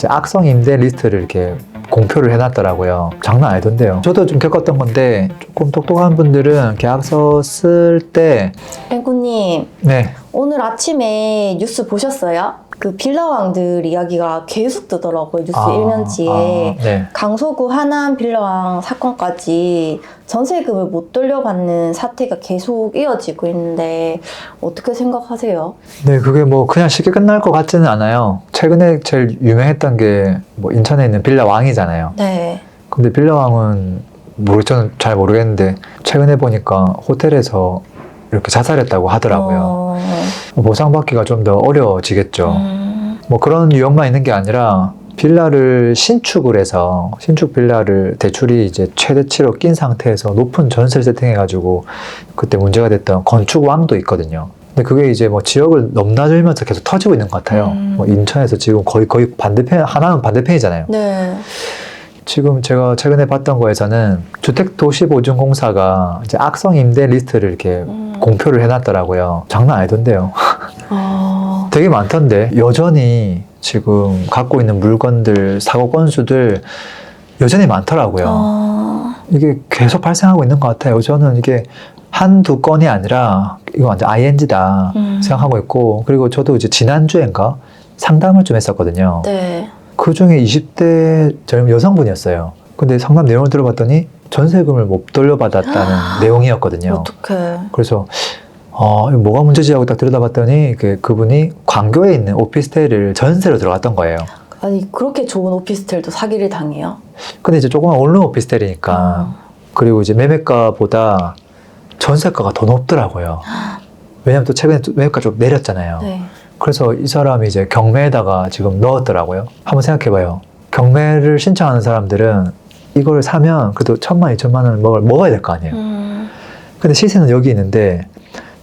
이제 악성 임대 리스트를 이렇게 공표를 해놨더라고요. 장난 아니던데요. 저도 좀 겪었던 건데 조금 똑똑한 분들은 계약서 쓸 때 랭꾸님, 네. 오늘 아침에 뉴스 보셨어요? 그 빌라왕들 이야기가 계속 뜨더라고요. 뉴스 일면지에. 네. 강서구 하남 빌라왕 사건까지 전세금을 못 돌려받는 사태가 계속 이어지고 있는데 어떻게 생각하세요? 네, 그게 뭐 그냥 쉽게 끝날 것 같지는 않아요. 최근에 제일 유명했던 게 뭐 인천에 있는 빌라왕이잖아요. 네. 근데 빌라왕은 저는 잘 모르겠는데 최근에 보니까 호텔에서 이렇게 자살했다고 하더라고요. 보상받기가 좀 더 어려워지겠죠. 뭐 그런 유형만 있는 게 아니라 빌라를 신축을 해서 신축 빌라를 대출이 이제 최대치로 낀 상태에서 높은 전세를 세팅해가지고 그때 문제가 됐던 건축왕도 있거든요. 근데 그게 이제 뭐 지역을 넘나들면서 계속 터지고 있는 것 같아요. 뭐 인천에서 지금 거의 반대편, 하나는 반대편이잖아요. 네. 지금 제가 최근에 봤던 거에서는 주택도시보증공사가 이제 악성 임대 리스트를 이렇게 공표를 해놨더라고요. 장난 아니던데요. 되게 많던데 여전히 지금 갖고 있는 물건들, 사고 건수들 여전히 많더라고요. 이게 계속 발생하고 있는 것 같아요. 저는 이게 한두 건이 아니라 이거 완전 ING다 생각하고 있고, 그리고 저도 이제 지난주엔가 상담을 좀 했었거든요. 네. 그 중에 20대 젊은 여성분이었어요. 근데 상담 내용을 들어봤더니 전세금을 못 돌려받았다는 내용이었거든요. 어떡해. 그래서 이거 뭐가 문제지 하고 딱 들여다봤더니 그분이 광교에 있는 오피스텔을 전세로 들어갔던 거예요. 아니 그렇게 좋은 오피스텔도 사기를 당해요? 근데 이제 조그만 원룸 오피스텔이니까 그리고 이제 매매가보다 전세가가 더 높더라고요. 왜냐면 또 최근에 또 매매가 좀 내렸잖아요. 네. 그래서 이 사람이 이제 경매에다가 지금 넣었더라고요. 한번 생각해봐요. 경매를 신청하는 사람들은 이걸 사면 그래도 1,000만, 2,000만 원을 먹어야 될 거 아니에요. 근데 시세는 여기 있는데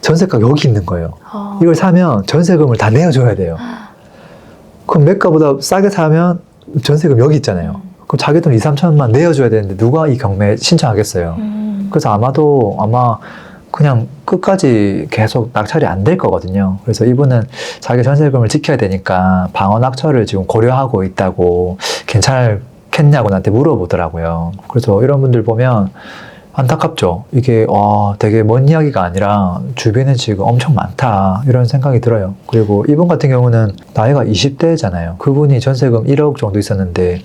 전세가가 여기 있는 거예요. 이걸 사면 전세금을 다 내어줘야 돼요. 그럼 매가보다 싸게 사면 전세금 여기 있잖아요. 그럼 자기 돈 2, 3천만 내어줘야 되는데 누가 이 경매 신청하겠어요. 그래서 아마 그냥 끝까지 계속 낙찰이 안 될 거거든요. 그래서 이분은 자기 전세금을 지켜야 되니까 방어 낙찰을 지금 고려하고 있다고 괜찮겠냐고 나한테 물어보더라고요. 그래서 이런 분들 보면 안타깝죠. 이게 되게 먼 이야기가 아니라 주변에 지금 엄청 많다 이런 생각이 들어요. 그리고 이분 같은 경우는 나이가 20대잖아요. 그분이 전세금 1억 정도 있었는데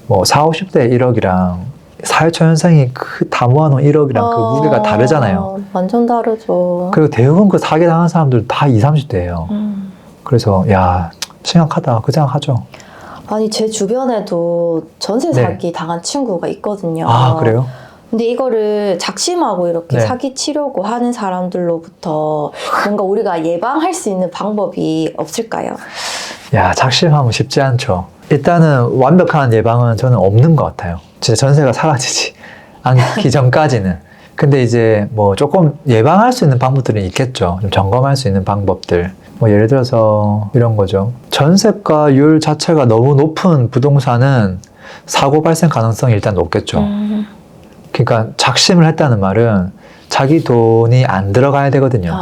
뭐 40, 50대 1억이랑 사회초년생이 다 모아놓은 1억이랑 그 무게가 다르잖아요. 완전 다르죠. 그리고 대부분 그 사기당한 사람들 다 20, 30대예요. 그래서 야 심각하다 그 생각하죠. 아니 제 주변에도 전세 사기 당한 친구가 있거든요. 아 그래요? 근데 이거를 작심하고 이렇게 네. 사기 치려고 하는 사람들로부터 뭔가 우리가 예방할 수 있는 방법이 없을까요? 야 작심하면 쉽지 않죠. 일단은 완벽한 예방은 저는 없는 것 같아요. 진짜 전세가 사라지지 않기 전까지는. 근데 이제 뭐 조금 예방할 수 있는 방법들은 있겠죠. 좀 점검할 수 있는 방법들. 뭐 예를 들어서 이런 거죠. 전세가율 자체가 너무 높은 부동산은 사고 발생 가능성이 일단 높겠죠. 그러니까 작심을 했다는 말은 자기 돈이 안 들어가야 되거든요.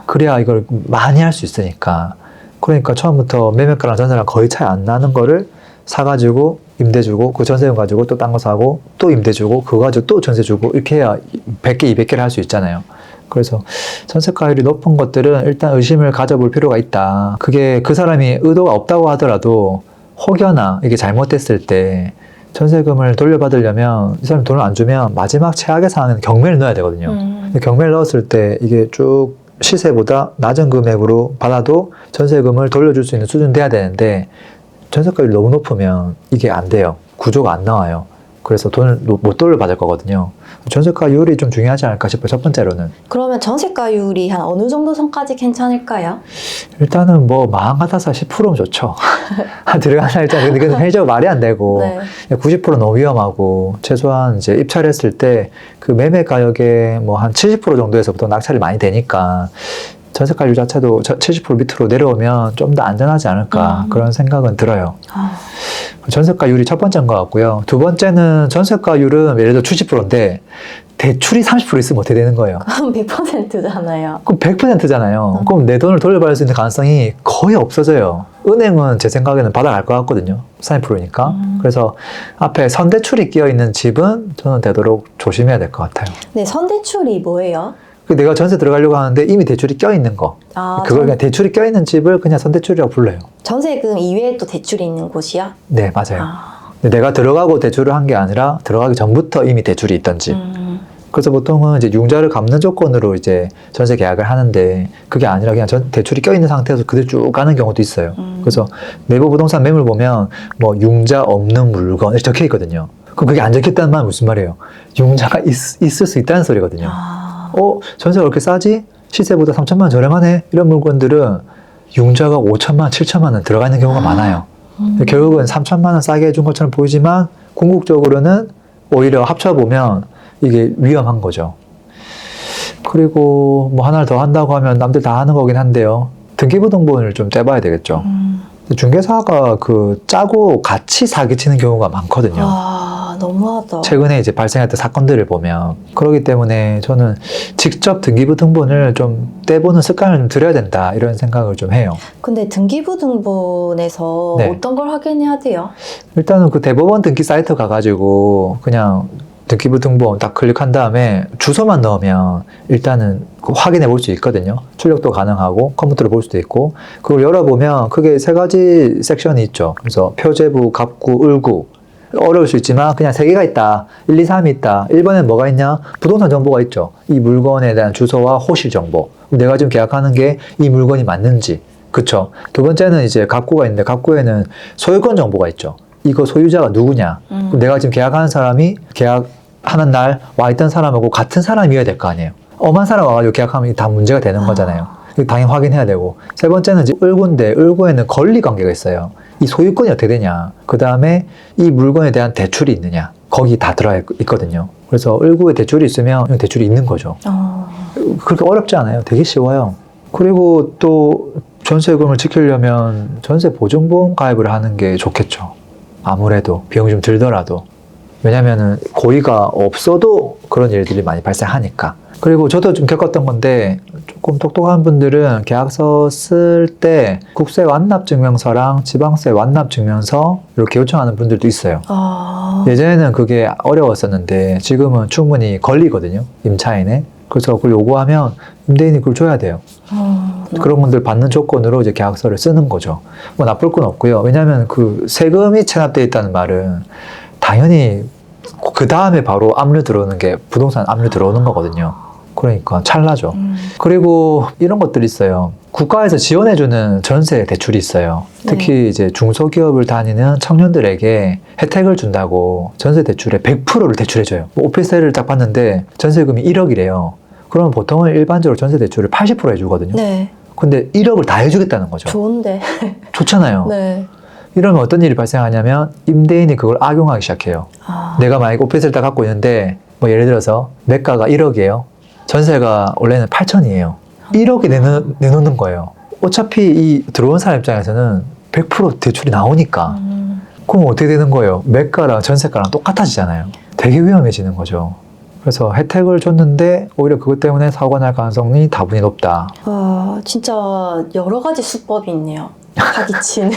그래야 이걸 많이 할 수 있으니까. 그러니까 처음부터 매매가랑 전세랑 거의 차이 안 나는 거를 사가지고 임대 주고 그 전세금 가지고 또 딴 거 사고 또 임대 주고 그거 가지고 또 전세 주고 이렇게 해야 100개, 200개를 할 수 있잖아요. 그래서 전세가율이 높은 것들은 일단 의심을 가져볼 필요가 있다. 그게 그 사람이 의도가 없다고 하더라도 혹여나 이게 잘못됐을 때 전세금을 돌려받으려면 이 사람이 돈을 안 주면 마지막 최악의 상황에는 경매를 넣어야 되거든요. 근데 경매를 넣었을 때 이게 쭉 시세보다 낮은 금액으로 받아도 전세금을 돌려줄 수 있는 수준 돼야 되는데 전세가율이 너무 높으면 이게 안 돼요. 구조가 안 나와요. 그래서 돈을 못 돌려받을 거거든요. 전세가율이 좀 중요하지 않을까 싶어요. 첫 번째로는. 그러면 전세가율이 한 어느 정도 선까지 괜찮을까요? 일단은 뭐 마음 같아서 10%면 좋죠. 들어가는 날짜 근데 회의적으로 말이 안 되고 네. 90% 너무 위험하고 최소한 이제 입찰을 했을 때 그 매매 가격의 뭐 한 70% 정도에서부터 낙찰이 많이 되니까 전세가율 자체도 70% 밑으로 내려오면 좀 더 안전하지 않을까 그런 생각은 들어요. 전세가율이 첫 번째인 것 같고요. 두 번째는 전세가율은 예를 들어 70%인데 대출이 30% 있으면 어떻게 되는 거예요? 그럼 100%잖아요. 그럼 100%잖아요. 그럼 내 돈을 돌려받을 수 있는 가능성이 거의 없어져요. 은행은 제 생각에는 받아갈 것 같거든요. 30%니까. 그래서 앞에 선대출이 끼어있는 집은 저는 되도록 조심해야 될 것 같아요. 네, 선대출이 뭐예요? 내가 전세 들어가려고 하는데 이미 대출이 껴있는 거. 아, 그걸 그냥 대출이 껴있는 집을 그냥 선대출이라고 불러요. 전세금 이외에 또 대출이 있는 곳이야? 네, 맞아요. 아, 근데 내가 들어가고 대출을 한 게 아니라 들어가기 전부터 이미 대출이 있던 집. 그래서 보통은 이제 융자를 갚는 조건으로 이제 전세 계약을 하는데 그게 아니라 그냥 대출이 껴있는 상태에서 그대로 쭉 가는 경우도 있어요. 그래서 내부 부동산 매물 보면 뭐 융자 없는 물건 이렇게 적혀 있거든요. 그럼 그게 안 적혀 있다는 말은 무슨 말이에요? 융자가 있을 수 있다는 소리거든요. 아, 전세가 그렇게 싸지? 시세보다 3천만 원 저렴하네? 이런 물건들은 융자가 5천만 원, 7천만 원 들어가 있는 경우가 많아요. 결국은 3천만 원 싸게 해준 것처럼 보이지만 궁극적으로는 오히려 합쳐보면 이게 위험한 거죠. 그리고 뭐 하나를 더 한다고 하면 남들 다 하는 거긴 한데요. 등기부등본을 좀 떼봐야 되겠죠. 중개사가 그 짜고 같이 사기치는 경우가 많거든요. 아, 너무하다. 최근에 이제 발생했던 사건들을 보면 그렇기 때문에 저는 직접 등기부등본을 좀 떼보는 습관을 좀 들여야 된다 이런 생각을 좀 해요. 근데 등기부등본에서 네. 어떤 걸 확인해야 돼요? 일단은 그 대법원 등기 사이트 가가지고 그냥 등기부등본 딱 클릭한 다음에 주소만 넣으면 일단은 확인해 볼 수 있거든요. 출력도 가능하고 컴퓨터로 볼 수도 있고 그걸 열어보면 크게 세 가지 섹션이 있죠. 그래서 표제부, 갑구, 을구 어려울 수 있지만 그냥 세 개가 있다. 1, 2, 3이 있다. 1번엔 뭐가 있냐? 부동산 정보가 있죠. 이 물건에 대한 주소와 호실 정보. 내가 지금 계약하는 게 이 물건이 맞는지. 그쵸? 두 번째는 이제 갑구가 있는데 갑구에는 소유권 정보가 있죠. 이거 소유자가 누구냐? 그럼 내가 지금 계약하는 사람이 계약하는 날 와 있던 사람하고 같은 사람이어야 될 거 아니에요. 엄한 사람 와가지고 계약하면 다 문제가 되는 거잖아요. 당연히 확인해야 되고. 세 번째는 이제 을구인데 을구에는 권리 관계가 있어요. 이 소유권이 어떻게 되냐. 그 다음에 이 물건에 대한 대출이 있느냐. 거기 다 들어가 있거든요. 그래서 을구에 대출이 있으면 대출이 있는 거죠. 그렇게 어렵지 않아요. 되게 쉬워요. 그리고 또 전세금을 지키려면 전세 보증보험 가입을 하는 게 좋겠죠. 아무래도 비용이 좀 들더라도. 왜냐면은 고의가 없어도 그런 일들이 많이 발생하니까. 그리고 저도 좀 겪었던 건데 조금 똑똑한 분들은 계약서 쓸 때 국세 완납증명서랑 지방세 완납증명서 이렇게 요청하는 분들도 있어요. 예전에는 그게 어려웠었는데 지금은 충분히 걸리거든요. 임차인에. 그래서 그걸 요구하면 임대인이 그걸 줘야 돼요. 그런 분들 받는 조건으로 이제 계약서를 쓰는 거죠. 뭐 나쁠 건 없고요. 왜냐하면 그 세금이 체납되어 있다는 말은 당연히 그 다음에 바로 압류 들어오는 게 부동산 압류 들어오는 거거든요. 그러니까 찰나죠. 그리고 이런 것들이 있어요. 국가에서 지원해주는 전세 대출이 있어요. 특히 이제 중소기업을 다니는 청년들에게 혜택을 준다고 전세 대출의 100%를 대출해줘요. 뭐 오피스텔을 딱 봤는데 전세금이 1억이래요. 그러면 보통은 일반적으로 전세 대출을 80% 해주거든요. 네. 근데 1억을 다 해주겠다는 거죠. 좋은데. 좋잖아요. 네. 이러면 어떤 일이 발생하냐면 임대인이 그걸 악용하기 시작해요. 내가 만약에 오피스를 딱 갖고 있는데 뭐 예를 들어서 매가가 1억이에요. 전세가 원래는 8천이에요. 1억에 내놓는 거예요. 어차피 이 들어온 사람 입장에서는 100% 대출이 나오니까. 그럼 어떻게 되는 거예요? 매가랑 전세가랑 똑같아지잖아요. 되게 위험해지는 거죠. 그래서 혜택을 줬는데 오히려 그것 때문에 사고가 날 가능성이 다분히 높다. 진짜 여러 가지 수법이 있네요. 사기치는.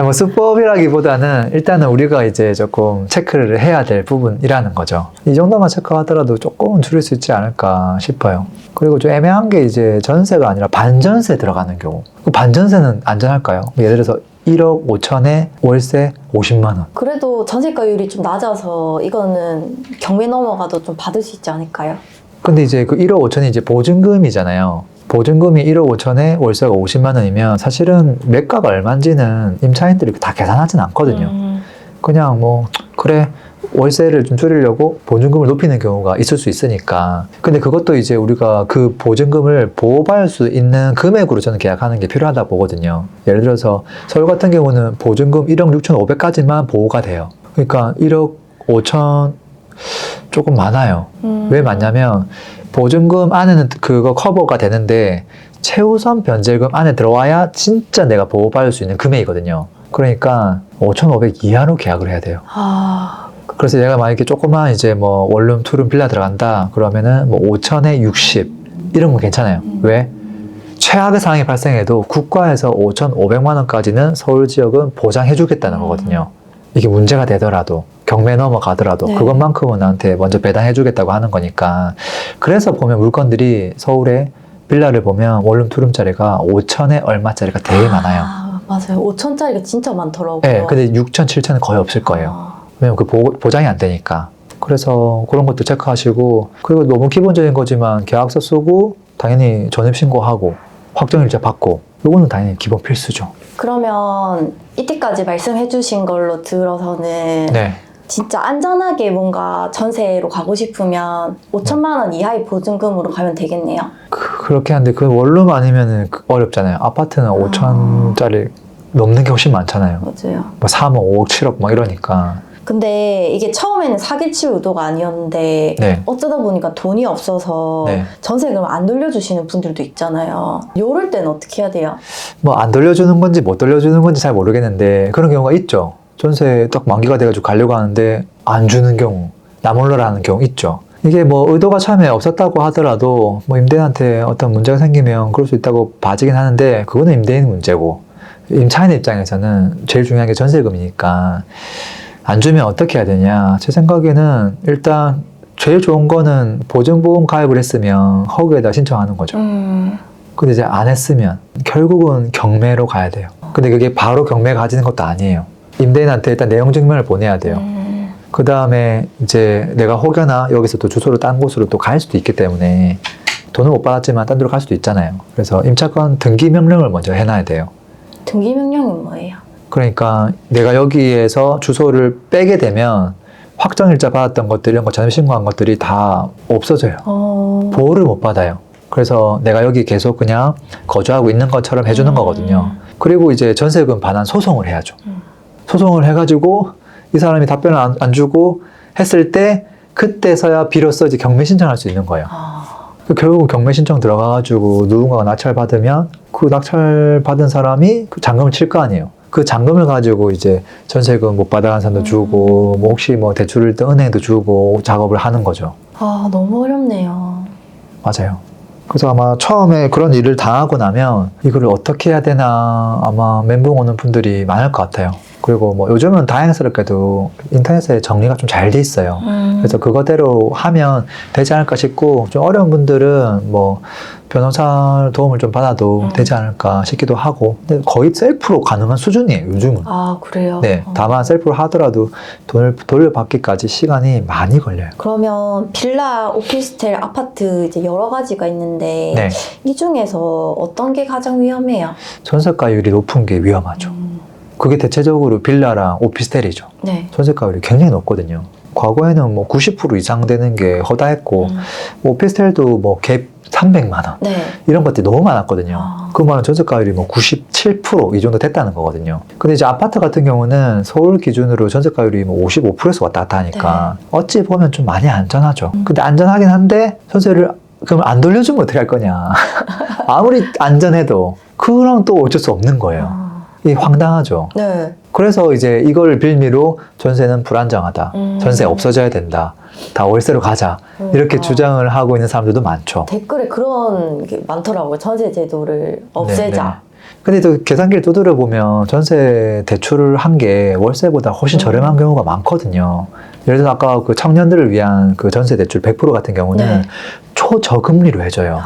뭐 수법이라기보다는 일단은 우리가 이제 조금 체크를 해야 될 부분이라는 거죠. 이 정도만 체크하더라도 조금은 줄일 수 있지 않을까 싶어요. 그리고 좀 애매한 게 이제 전세가 아니라 반전세 들어가는 경우. 반전세는 안전할까요? 예를 들어서 1억 5천에 월세 50만 원. 그래도 전세가율이 좀 낮아서 이거는 경매 넘어가도 좀 받을 수 있지 않을까요? 근데 이제 그 1억 5천이 이제 보증금이잖아요. 보증금이 1억 5천에 월세가 50만 원이면 사실은 매가가 얼마인지는 임차인들이 다 계산하진 않거든요. 그냥 뭐 그래 월세를 좀 줄이려고 보증금을 높이는 경우가 있을 수 있으니까. 근데 그것도 이제 우리가 그 보증금을 보호받을 수 있는 금액으로 저는 계약하는 게 필요하다 보거든요. 예를 들어서 서울 같은 경우는 보증금 1억 6,500까지만 보호가 돼요. 그러니까 1억 5천 조금 많아요. 왜 많냐면 보증금 안에는 그거 커버가 되는데 최우선 변제금 안에 들어와야 진짜 내가 보호받을 수 있는 금액이거든요. 그러니까 5,500 이하로 계약을 해야 돼요. 아, 그래서 내가 만약에 조그만 이제 뭐 원룸, 투룸 빌라 들어간다 그러면은 뭐 5,000에 60 이런 건 괜찮아요. 왜? 최악의 상황이 발생해도 국가에서 5,500만 원까지는 서울 지역은 보장해 주겠다는 거거든요. 이게 문제가 되더라도 경매 넘어가더라도 네. 그것만큼은 나한테 먼저 배당해 주겠다고 하는 거니까. 그래서 보면 물건들이 서울에 빌라를 보면 원룸 투룸짜리가 5,000에 얼마짜리가 되게 많아요. 아, 맞아요. 5천짜리가 진짜 많더라고요. 네, 근데 6,000, 7,000은 거의 없을 거예요. 아, 왜냐면 그 보장이 안 되니까. 그래서 그런 것도 체크하시고, 그리고 너무 기본적인 거지만 계약서 쓰고 당연히 전입신고하고 확정일자 받고, 이거는 당연히 기본 필수죠. 그러면 이때까지 말씀해주신 걸로 들어서는 네. 진짜 안전하게 뭔가 전세로 가고 싶으면 5천만 원 이하의 보증금으로 가면 되겠네요. 그렇게 하는데 그 원룸 아니면은 어렵잖아요. 아파트는 5천짜리 넘는 게 훨씬 많잖아요. 맞아요. 뭐 3억, 5억, 7억 막 이러니까. 근데 이게 처음에는 사기칠 의도가 아니었는데 네. 어쩌다 보니까 돈이 없어서 네. 전세금을 안 돌려주시는 분들도 있잖아요. 요럴 때는 어떻게 해야 돼요? 뭐 안 돌려주는 건지 못 돌려주는 건지 잘 모르겠는데 그런 경우가 있죠. 전세 딱 만기가 돼가지고 가려고 하는데 안 주는 경우, 나몰라라는 경우 있죠. 이게 뭐 의도가 처음에 없었다고 하더라도 뭐 임대인한테 어떤 문제가 생기면 그럴 수 있다고 봐지긴 하는데 그거는 임대인 문제고, 임차인 입장에서는 제일 중요한 게 전세금이니까 안 주면 어떻게 해야 되냐. 제 생각에는 일단 제일 좋은 거는 보증보험 가입을 했으면 허그에다 신청하는 거죠. 근데 이제 안 했으면 결국은 경매로 가야 돼요. 근데 그게 바로 경매 가지는 것도 아니에요. 임대인한테 일단 내용 증명을 보내야 돼요. 그 다음에 이제 내가 혹여나 여기서 또 주소를 딴 곳으로 또 갈 수도 있기 때문에 돈은 못 받았지만 딴 데로 갈 수도 있잖아요. 그래서 임차권 등기 명령을 먼저 해놔야 돼요. 등기 명령이 뭐예요? 그러니까 내가 여기에서 주소를 빼게 되면 확정일자 받았던 것들, 이런 거 전입신고한 것들이 다 없어져요. 보호를 못 받아요. 그래서 내가 여기 계속 그냥 거주하고 있는 것처럼 해주는 거거든요. 그리고 이제 전세금 반환 소송을 해야죠. 소송을 해가지고 이 사람이 답변을 안 주고 했을 때 그때서야 비로소 이제 경매 신청할 수 있는 거예요. 결국 경매 신청 들어가가지고 누군가가 낙찰받으면 그 낙찰받은 사람이 그 잔금을 칠 거 아니에요. 그 잔금을 가지고 이제 전세금 못 받아간 사람도 주고, 뭐 혹시 뭐 대출을 또 은행도 주고 작업을 하는 거죠. 아, 너무 어렵네요. 맞아요. 그래서 아마 처음에 그런 일을 당하고 나면 이거를 어떻게 해야 되나 아마 멘붕 오는 분들이 많을 것 같아요. 그리고 뭐 요즘은 다행스럽게도 인터넷에 정리가 좀 잘 돼 있어요. 그래서 그거대로 하면 되지 않을까 싶고, 좀 어려운 분들은 뭐 변호사 도움을 좀 받아도 되지 않을까 싶기도 하고, 근데 거의 셀프로 가능한 수준이에요, 요즘은. 아, 그래요? 네, 다만 셀프로 하더라도 돈을 돌려받기까지 시간이 많이 걸려요. 그러면 빌라, 오피스텔, 아파트 이제 여러 가지가 있는데 네, 이 중에서 어떤 게 가장 위험해요? 전세가율이 높은 게 위험하죠. 그게 대체적으로 빌라랑 오피스텔이죠. 네. 전세가율이 굉장히 높거든요. 과거에는 뭐 90% 이상 되는 게 허다했고, 오피스텔도 뭐 갭 300만 원 네. 이런 것들이 너무 많았거든요. 아. 그 말은 전세가율이 뭐 97% 이 정도 됐다는 거거든요. 근데 이제 아파트 같은 경우는 서울 기준으로 전세가율이 뭐 55%에서 왔다 갔다 하니까 어찌 보면 좀 많이 안전하죠. 근데 안전하긴 한데 전세를 그럼 안 돌려주면 어떻게 할 거냐. 아무리 안전해도 그럼 또 어쩔 수 없는 거예요. 이게 황당하죠. 네. 그래서 이제 이걸 빌미로 전세는 불안정하다. 전세 없어져야 된다. 다 월세로 가자. 이렇게 주장을 하고 있는 사람들도 많죠. 댓글에 그런 게 많더라고요. 전세 제도를 없애자. 네, 네. 근데 또 계산기를 두드려 보면 전세 대출을 한 게 월세보다 훨씬 저렴한 경우가 많거든요. 예를 들어서 아까 그 청년들을 위한 그 전세 대출 100% 같은 경우는 네. 초저금리로 해줘요.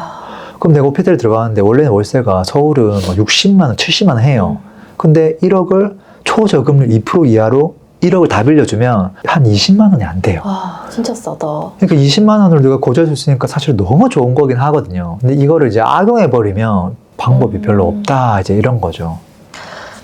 그럼 내가 오피스텔 들어가는데 원래는 월세가 서울은 뭐 60만 원, 70만 원 해요. 근데 1억을 초저금리 2% 이하로 1억을 다 빌려주면 한 20만 원이 안 돼요. 와, 진짜 싸다. 그러니까 20만 원을 누가 고지할 수 있으니까 사실 너무 좋은 거긴 하거든요. 근데 이거를 이제 악용해버리면 방법이 별로 없다. 이제 이런 거죠.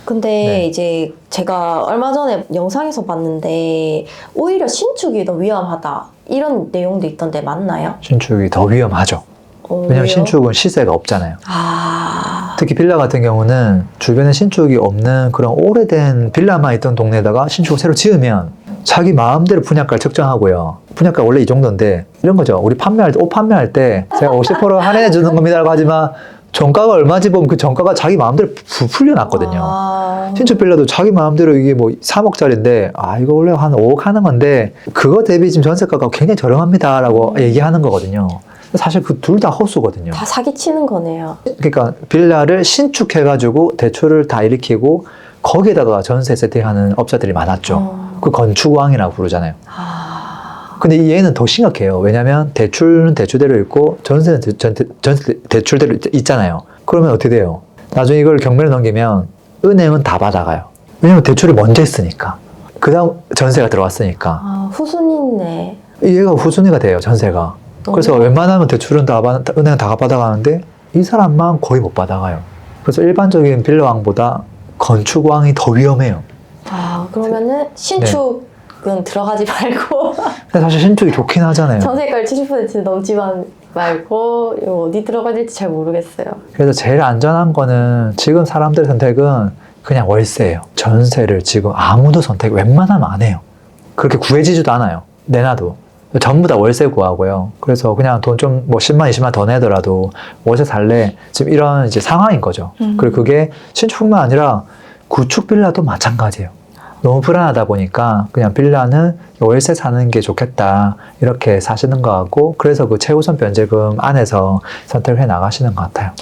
근데 네. 이제 제가 얼마 전에 영상에서 봤는데 오히려 신축이 더 위험하다. 이런 내용도 있던데 맞나요? 신축이 더 위험하죠. 왜냐면 왜요? 신축은 시세가 없잖아요. 아, 특히 빌라 같은 경우는 주변에 신축이 없는 그런 오래된 빌라만 있던 동네에다가 신축을 새로 지으면 자기 마음대로 분양가를 책정하고요. 분양가 원래 이 정도인데 이런 거죠. 우리 판매할 때, 옷 판매할 때 제가 50% 할인해 주는 겁니다라고 하지만 정가가 얼마지 보면 그 정가가 자기 마음대로 풀려놨거든요. 아, 신축 빌라도 자기 마음대로 이게 뭐 3억짜리인데, 아, 이거 원래 한 5억 하는 건데, 그거 대비 지금 전세가가 굉장히 저렴합니다라고 얘기하는 거거든요. 사실 그 둘 다 허수거든요. 다 사기치는 거네요. 그러니까 빌라를 신축해가지고 대출을 다 일으키고, 거기에다가 전세 세팅하는 업자들이 많았죠. 그 건축왕이라고 부르잖아요. 아, 근데 얘는 더 심각해요. 왜냐면 대출은 대출대로 있고 전세는 전세 대출대로 있잖아요. 그러면 어떻게 돼요? 나중에 이걸 경매를 넘기면 은행은 다 받아가요. 왜냐면 대출을 먼저 했으니까. 그 다음 전세가 들어왔으니까. 아, 후순위네. 얘가 후순위가 돼요, 전세가. 그래서 웬만하면 대출은 은행은 다 받아가는데 이 사람만 거의 못 받아가요. 그래서 일반적인 빌라왕보다 건축왕이 더 위험해요. 아, 그러면은 신축은 들어가지 말고 근데 사실 신축이 좋긴 하잖아요. 전세가를 70% 넘지만 말고 이거 어디 들어가야 될지 잘 모르겠어요. 그래서 제일 안전한 거는 지금 사람들의 선택은 그냥 월세예요. 전세를 지금 아무도 선택 웬만하면 안 해요. 그렇게 구해지지도 않아요. 내놔도. 전부 다 월세 구하고요. 그래서 그냥 돈 좀 뭐 10만, 20만 더 내더라도 월세 살래. 지금 이런 이제 상황인 거죠. 그리고 그게 신축뿐만 아니라 구축 빌라도 마찬가지예요. 너무 불안하다 보니까 그냥 빌라는 월세 사는 게 좋겠다. 이렇게 사시는 거 같고, 그래서 그 최우선 변제금 안에서 선택을 해 나가시는 것 같아요.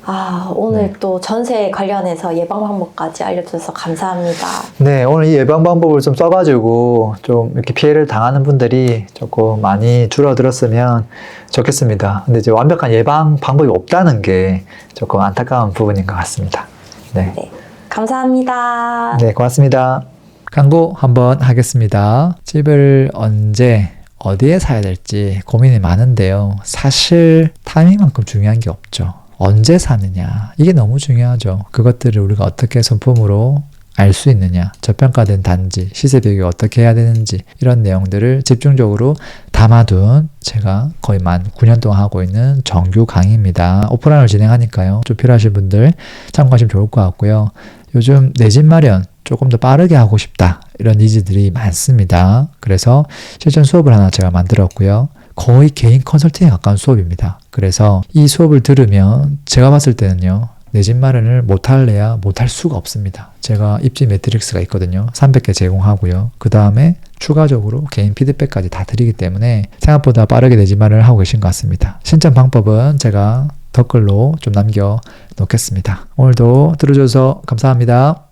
아, 오늘 또 전세 관련해서 예방 방법까지 알려주셔서 감사합니다. 네, 오늘 이 예방 방법을 좀 써가지고 좀 이렇게 피해를 당하는 분들이 조금 많이 줄어들었으면 좋겠습니다. 근데 이제 완벽한 예방 방법이 없다는 게 조금 안타까운 부분인 것 같습니다. 네. 네, 감사합니다. 네, 고맙습니다. 광고 한번 하겠습니다. 집을 언제 어디에 사야 될지 고민이 많은데요. 사실 타이밍만큼 중요한 게 없죠. 언제 사느냐, 이게 너무 중요하죠. 그것들을 우리가 어떻게 손품으로 알 수 있느냐, 저평가된 단지, 시세 비교가 어떻게 해야 되는지, 이런 내용들을 집중적으로 담아둔 제가 거의 만 9년 동안 하고 있는 정규 강의입니다. 오프라인을 진행하니까요. 좀 필요하신 분들 참고하시면 좋을 것 같고요. 요즘 내 집 마련 조금 더 빠르게 하고 싶다, 이런 니즈들이 많습니다. 그래서 실전 수업을 하나 제가 만들었고요. 거의 개인 컨설팅에 가까운 수업입니다. 그래서 이 수업을 들으면 제가 봤을 때는요, 내 집 마련을 못할래야 못할 수가 없습니다. 제가 입지 매트릭스가 있거든요. 300개 제공하고요. 그 다음에 추가적으로 개인 피드백까지 다 드리기 때문에 생각보다 빠르게 내 집 마련을 하고 계신 것 같습니다. 신청 방법은 제가 댓글로 좀 남겨 놓겠습니다. 오늘도 들어줘서 감사합니다.